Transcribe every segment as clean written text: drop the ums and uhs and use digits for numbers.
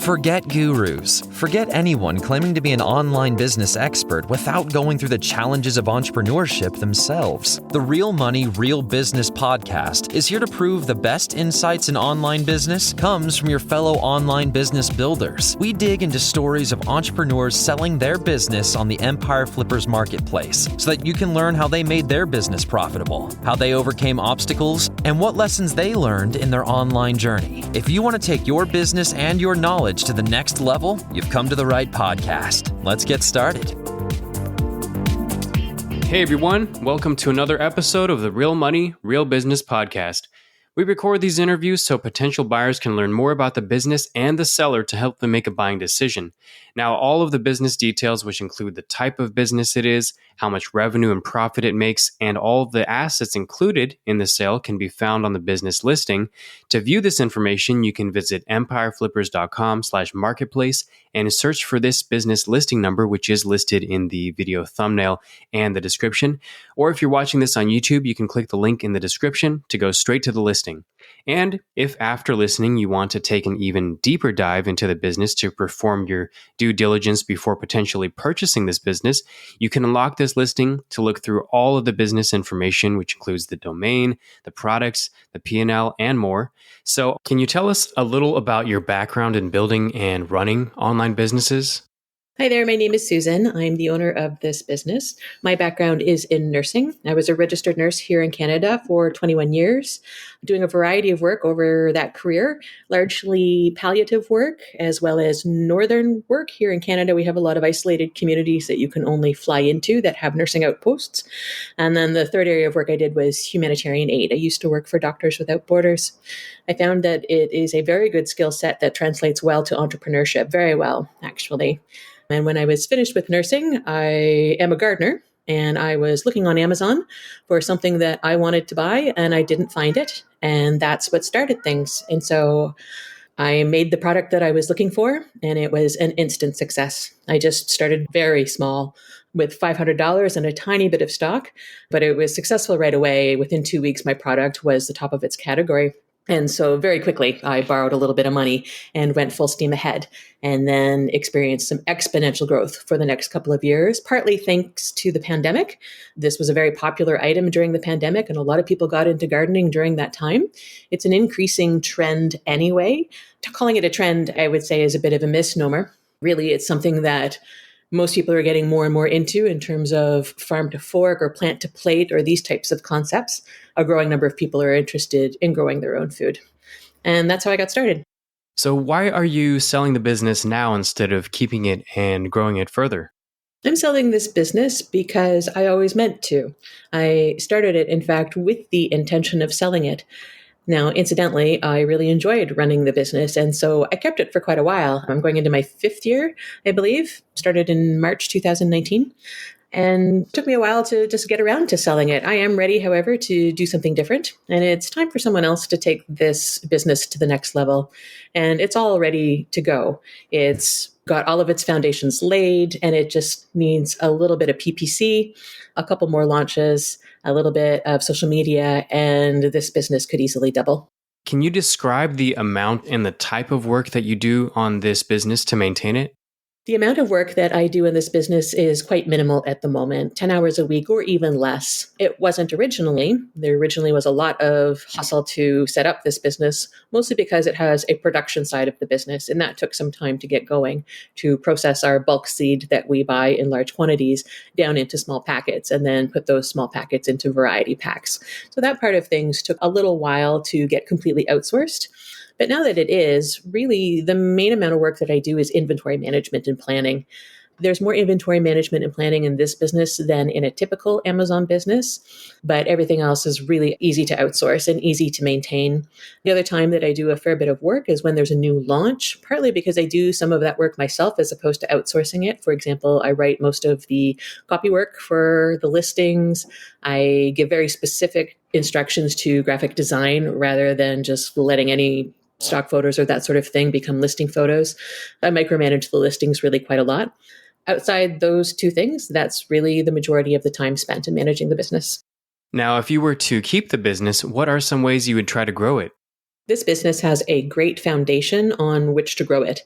Forget gurus. Forget anyone claiming to be an online business expert without going through the challenges of entrepreneurship themselves. The Real Money, Real Business podcast is here to prove the best insights in online business comes from your fellow online business builders. We dig into stories of entrepreneurs selling their business on the Empire Flippers marketplace so that you can learn how they made their business profitable, how they overcame obstacles, and what lessons they learned in their online journey. If you want to take your business and your knowledge to the next level, you've come to the right podcast. Let's get started. Hey everyone, welcome to another episode of the Real Money, Real Business podcast. We record these interviews so potential buyers can learn more about the business and the seller to help them make a buying decision. Now, all of the business details, which include the type of business it is, how much revenue and profit it makes, and all of the assets included in the sale can be found on the business listing. To view this information, you can visit empireflippers.com/marketplace and search for this business listing number, which is listed in the video thumbnail and the description. Or if you're watching this on YouTube, you can click the link in the description to go straight to the listing. And if after listening you want to take an even deeper dive into the business to perform your due diligence before potentially purchasing this business, you can unlock this listing to look through all of the business information, which includes the domain, the products, the P&L, and more. So can you tell us a little about your background in building and running online businesses? Hi there, my name is Susan. I'm the owner of this business. My background is in nursing. I was a registered nurse here in Canada for 21 years, doing a variety of work over that career, largely palliative work, as well as northern work. Here in Canada, we have a lot of isolated communities that you can only fly into that have nursing outposts. And then the third area of work I did was humanitarian aid. I used to work for Doctors Without Borders. I found that it is a very good skill set that translates well to entrepreneurship, very well, actually. And when I was finished with nursing, I am a gardener, and I was looking on Amazon for something that I wanted to buy, and I didn't find it. And that's what started things. And so I made the product that I was looking for, and it was an instant success. I just started very small with $500 and a tiny bit of stock, but it was successful right away. Within 2 weeks, my product was the top of its category. And so very quickly, I borrowed a little bit of money and went full steam ahead, and then experienced some exponential growth for the next couple of years, partly thanks to the pandemic. This was a very popular item during the pandemic, and a lot of people got into gardening during that time. It's an increasing trend anyway. Calling it a trend, I would say, is a bit of a misnomer. Really, it's something that most people are getting more and more into in terms of farm to fork or plant to plate or these types of concepts. A growing number of people are interested in growing their own food. And that's how I got started. So why are you selling the business now instead of keeping it and growing it further? I'm selling this business because I always meant to. I started it, in fact, with the intention of selling it. Now, incidentally, I really enjoyed running the business, and so I kept it for quite a while. I'm going into my 5th year, I believe. Started in March 2019, and it took me a while to just get around to selling it. I am ready, however, to do something different, and it's time for someone else to take this business to the next level, and it's all ready to go. It's got all of its foundations laid, and it just needs a little bit of PPC, a couple more launches, a little bit of social media, and this business could easily double. Can you describe the amount and the type of work that you do on this business to maintain it? The amount of work that I do in this business is quite minimal at the moment, 10 hours a week or even less. It wasn't originally. There originally was a lot of hustle to set up this business, mostly because it has a production side of the business, and that took some time to get going, to process our bulk seed that we buy in large quantities down into small packets and then put those small packets into variety packs. So that part of things took a little while to get completely outsourced. But now that it is, really the main amount of work that I do is inventory management and planning. There's more inventory management and planning in this business than in a typical Amazon business, but everything else is really easy to outsource and easy to maintain. The other time that I do a fair bit of work is when there's a new launch, partly because I do some of that work myself as opposed to outsourcing it. For example, I write most of the copy work for the listings. I give very specific instructions to graphic design rather than just letting any stock photos or that sort of thing become listing photos. I micromanage the listings really quite a lot. Outside those two things, that's really the majority of the time spent in managing the business. Now, if you were to keep the business, what are some ways you would try to grow it? This business has a great foundation on which to grow it.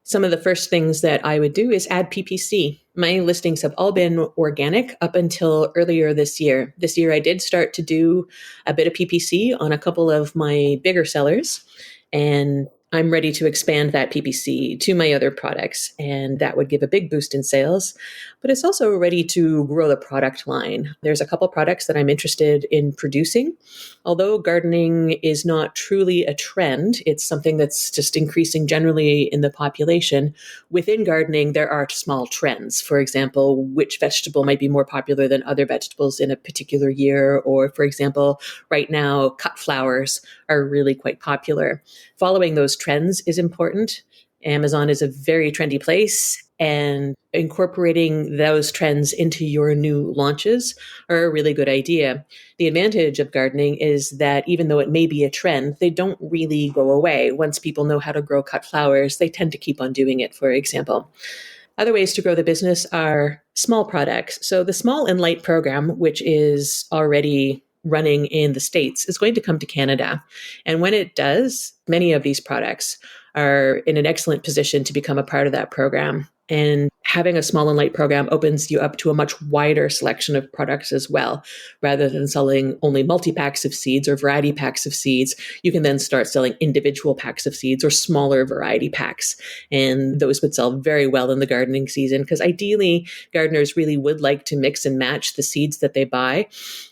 Some of the first things that I would do is add PPC. My listings have all been organic up until earlier this year. This year, I did start to do a bit of PPC on a couple of my bigger sellers, and I'm ready to expand that PPC to my other products, and that would give a big boost in sales. But it's also ready to grow the product line. There's a couple products that I'm interested in producing. Although gardening is not truly a trend, it's something that's just increasing generally in the population. Within gardening, there are small trends. For example, which vegetable might be more popular than other vegetables in a particular year, or for example, right now, cut flowers are really quite popular. Following those trends is important. Amazon is a very trendy place, and incorporating those trends into your new launches are a really good idea. The advantage of gardening is that even though it may be a trend, they don't really go away. Once people know how to grow cut flowers, they tend to keep on doing it, for example. Other ways to grow the business are small products. So the Small and Light program, which is already running in the States, is going to come to Canada. And when it does, many of these products are in an excellent position to become a part of that program. And having a Small and Light program opens you up to a much wider selection of products as well. Rather than selling only multi-packs of seeds or variety packs of seeds, you can then start selling individual packs of seeds or smaller variety packs. And those would sell very well in the gardening season, because ideally, gardeners really would like to mix and match the seeds that they buy.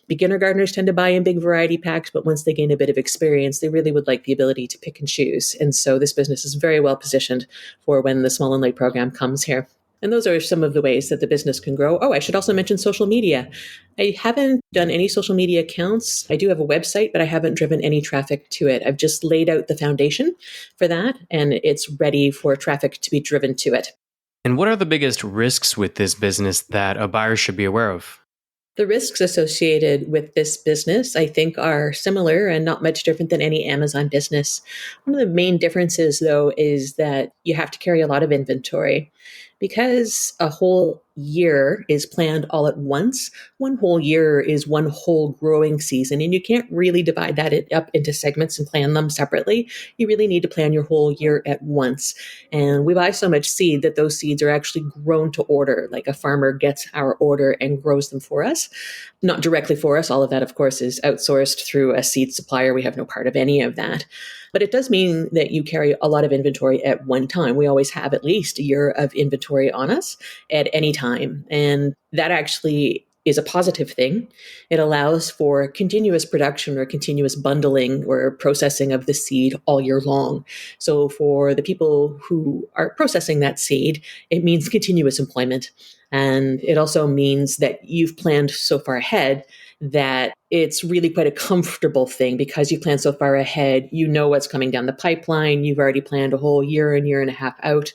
Beginner gardeners tend to buy in big variety packs, but once they gain a bit of experience, they really would like the ability to pick and choose. And so this business is very well positioned for when the Small and Light program comes here. And those are some of the ways that the business can grow. Oh, I should also mention social media. I haven't done any social media accounts. I do have a website, but I haven't driven any traffic to it. I've just laid out the foundation for that, and it's ready for traffic to be driven to it. And what are the biggest risks with this business that a buyer should be aware of? The risks associated with this business, I think, are similar and not much different than any Amazon business. One of the main differences, though, is that you have to carry a lot of inventory. Because a whole year is planned all at once, one whole year is one whole growing season, and you can't really divide that up into segments and plan them separately. You really need to plan your whole year at once. And we buy so much seed that those seeds are actually grown to order, like a farmer gets our order and grows them for us. Not directly for us. All of that, of course, is outsourced through a seed supplier. We have no part of any of that. But it does mean that you carry a lot of inventory at one time. We always have at least a year of inventory on us at any time. And that actually is a positive thing. It allows for continuous production or continuous bundling or processing of the seed all year long. So for the people who are processing that seed, it means continuous employment. And it also means that you've planned so far ahead that it's really quite a comfortable thing, because you plan so far ahead, you know what's coming down the pipeline. You've already planned a whole year and a half out.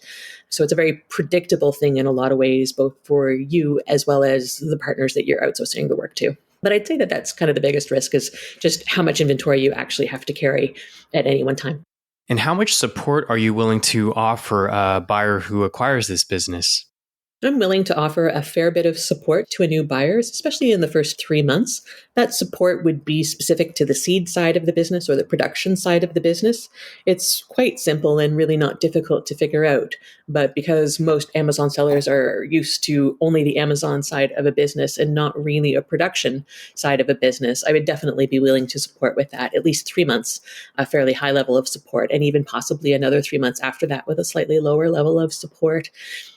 So it's a very predictable thing in a lot of ways, both for you as well as the partners that you're outsourcing the work to. But I'd say that that's kind of the biggest risk, is just how much inventory you actually have to carry at any one time. And how much support are you willing to offer a buyer who acquires this business? I'm willing to offer a fair bit of support to a new buyer, especially in the first 3 months. That support would be specific to the seed side of the business or the production side of the business. It's quite simple and really not difficult to figure out. But because most Amazon sellers are used to only the Amazon side of a business and not really a production side of a business, I would definitely be willing to support with that. At least 3 months, a fairly high level of support, and even possibly another 3 months after that with a slightly lower level of support.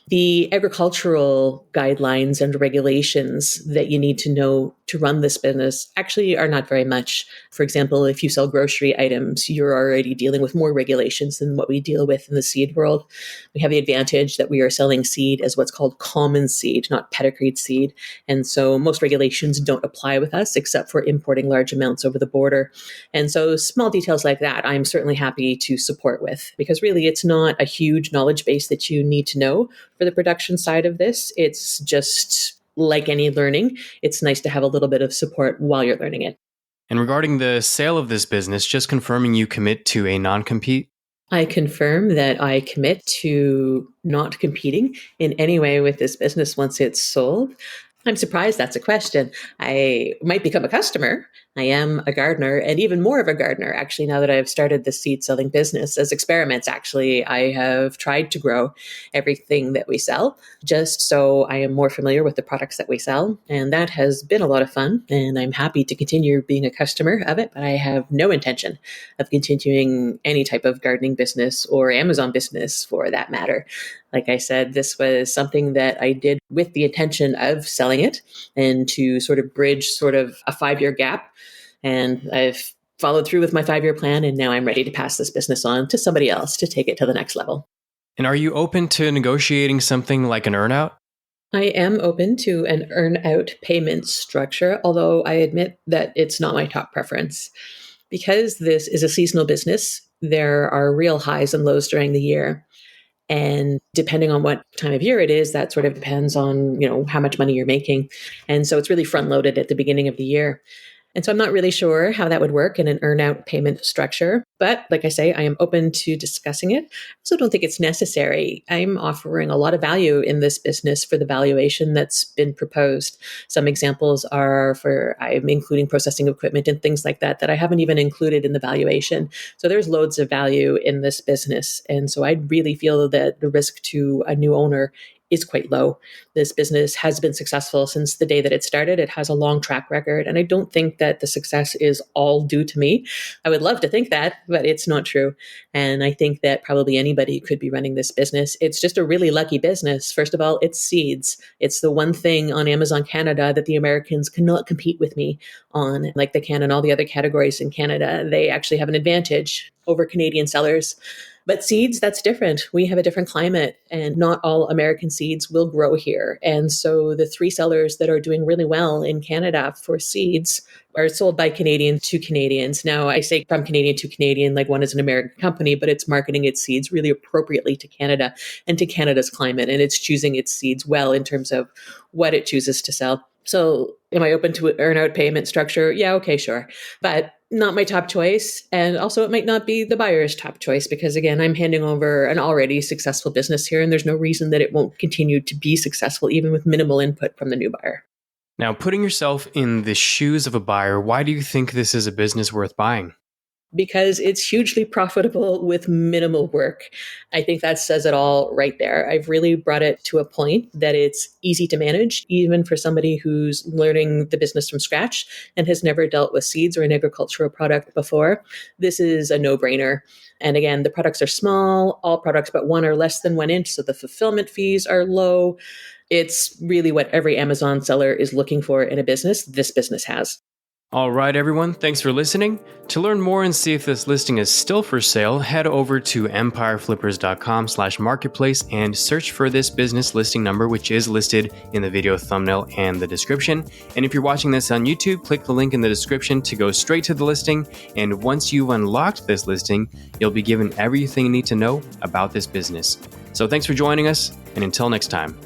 The agricultural guidelines and regulations that you need to know to run this business actually are not very much. For example, if you sell grocery items, you're already dealing with more regulations than what we deal with in the seed world. We have the advantage that we are selling seed as what's called common seed, not pedigreed seed. And so most regulations don't apply with us except for importing large amounts over the border. And so small details like that, I'm certainly happy to support with, because really it's not a huge knowledge base that you need to know for the production side of this. It's just like any learning. It's nice to have a little bit of support while you're learning it. And regarding the sale of this business, just confirming you commit to a non-compete? I confirm that I commit to not competing in any way with this business once it's sold. I'm surprised that's a question. I might become a customer, I am a gardener, and even more of a gardener, actually, now that I've started this seed selling business. As experiments, actually, I have tried to grow everything that we sell, just so I am more familiar with the products that we sell. And that has been a lot of fun, and I'm happy to continue being a customer of it, but I have no intention of continuing any type of gardening business or Amazon business for that matter. Like I said, this was something that I did with the intention of selling it and to sort of bridge sort of a 5-year gap. And I've followed through with my 5-year plan, and now I'm ready to pass this business on to somebody else to take it to the next level. And are you open to negotiating something like an earnout? I am open to an earn-out payment structure, although I admit that it's not my top preference. Because this is a seasonal business, there are real highs and lows during the year. And depending on what time of year it is, that sort of depends on, how much money you're making. And so it's really front loaded at the beginning of the year. And so I'm not really sure how that would work in an earn-out payment structure. But like I say, I am open to discussing it. I also don't think it's necessary. I'm offering a lot of value in this business for the valuation that's been proposed. Some examples are I'm including processing equipment and things like that I haven't even included in the valuation. So there's loads of value in this business. And so I really feel that the risk to a new owner is quite low. This business has been successful since the day that it started. It has a long track record, and I don't think that the success is all due to me. I would love to think that, but it's not true. And I think that probably anybody could be running this business. It's just a really lucky business. First of all, it's seeds. It's the one thing on Amazon Canada that the Americans cannot compete with me on, like they can in all the other categories in Canada. They actually have an advantage over Canadian sellers. But seeds, that's different. We have a different climate, and not all American seeds will grow here. And so the 3 sellers that are doing really well in Canada for seeds are sold by Canadian to Canadians. Now, I say from Canadian to Canadian, like one is an American company, but it's marketing its seeds really appropriately to Canada and to Canada's climate. And it's choosing its seeds well in terms of what it chooses to sell. So am I open to an earn-out payment structure? Yeah, okay, sure. But not my top choice. And also it might not be the buyer's top choice because, again, I'm handing over an already successful business here, and there's no reason that it won't continue to be successful even with minimal input from the new buyer. Now, putting yourself in the shoes of a buyer, why do you think this is a business worth buying? Because it's hugely profitable with minimal work. I think that says it all right there. I've really brought it to a point that it's easy to manage, even for somebody who's learning the business from scratch and has never dealt with seeds or an agricultural product before. This is a no-brainer. And again, the products are small, all products but one are less than 1 inch, so the fulfillment fees are low. It's really what every Amazon seller is looking for in a business. This business has. All right, everyone, thanks for listening. To learn more and see if this listing is still for sale, head over to empireflippers.com/marketplace and search for this business listing number, which is listed in the video thumbnail and the description. And if you're watching this on YouTube, click the link in the description to go straight to the listing. And once you've unlocked this listing, you'll be given everything you need to know about this business. So thanks for joining us, and until next time.